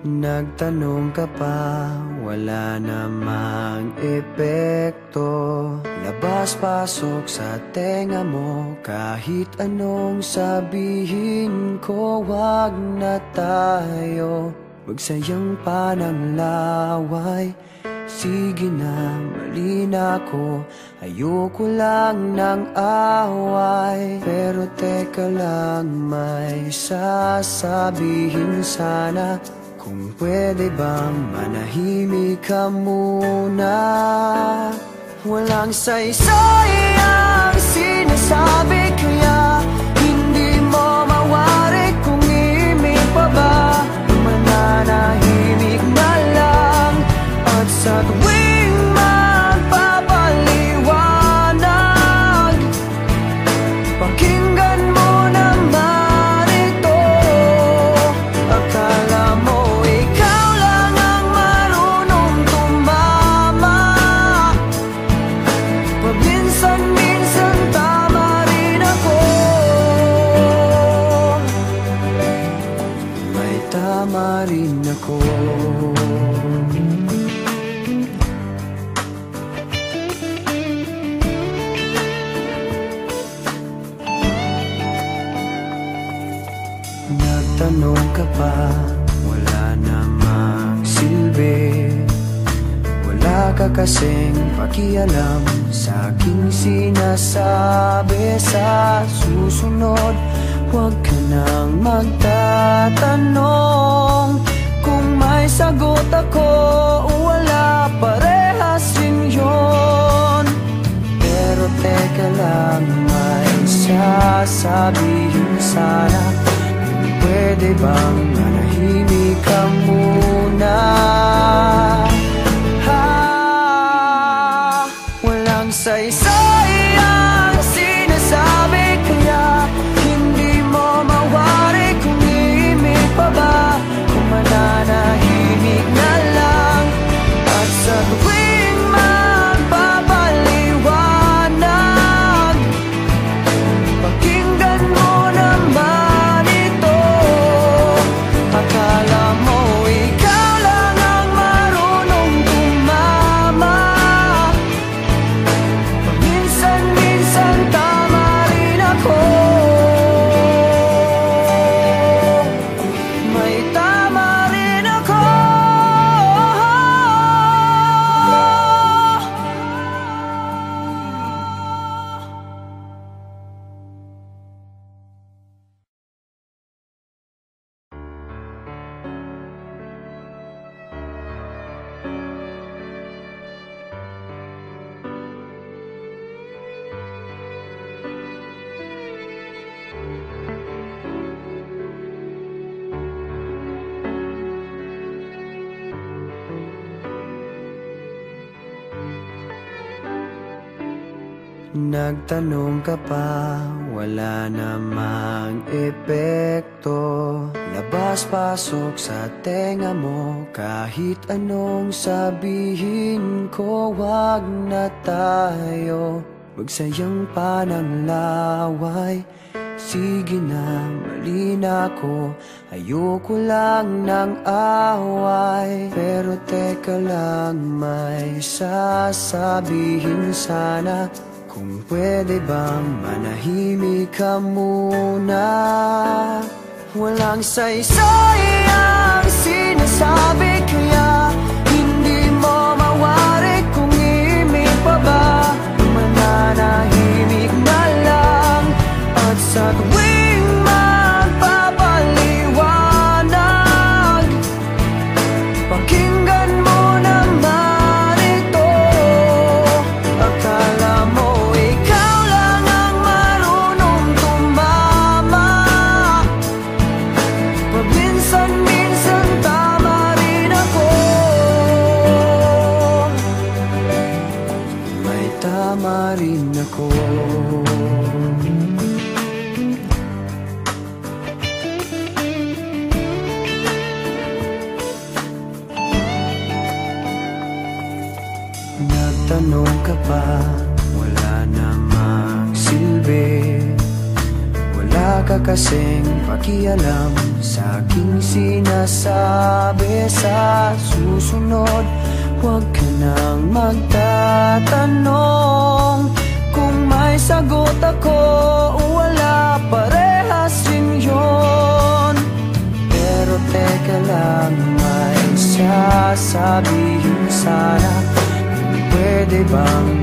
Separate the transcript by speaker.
Speaker 1: Nagtanong ka pa, wala namang epekto. Labas-pasok sa tenga mo, kahit anong sabihin ko, wag na tayo magsayang pa ng laway. Sige na, mali na ako, ayoko lang ng away. Pero teka lang, may sasabihin sana. Kung pwede bang manahimik ka muna? Walang saysay ang sinasabi, kaya hindi mo mawari kung imig pa ba. Mananahimik na lang at sa tuwing magpapaliwanag, pakinggan mo naman ito. Akala mo tama rin ako. Nagtanong ka pa, wala namang silbi. Wala ka kasing pakialam sa aking sinasabi. Sa susunod, huwag ka nang magtatanong. Kung may sagot ako o wala, parehas rin yun. Pero teka lang, may sasabihin sana. Kung pwede bang manahimik ka muna? Walang saysay ang sinasabi, kaya mawari kung imig pa ba. Kung mananahimik na lang at sa tuwing magpapaliwanag, pakinggan mo naman ito. Akala mo ikaw lang ang marunong tumama. Paminsan-minsan tama rin ako. Nagtanong ka pa, wala namang epekto. Labas-pasok sa tenga mo, kahit anong sabihin ko, wag na tayo magsayang pa ng laway. Sige na, mali na ako, ayoko lang ng away. Pero teka lang, may sasabihin sana. Kung pwede bang manahimik ka muna? Walang saysay ang sinasabi, kaya hindi mo mawari kung imig pa ba. Mananahimik na lang at sa tuwing magpapaliwanag, pakinggan mo naman ito. Akala mo minsan tama rin ako. May tama rin ako. Nagtanong ka pa, wala namang silbi. Wala ka kasing pakialam sa aking sinasabi. Sa susunod, huwag ka nang magtatanong kung may sagot ako o wala, parehas rin yun. Pero teka lang, may sasabihin sana. Pwede bang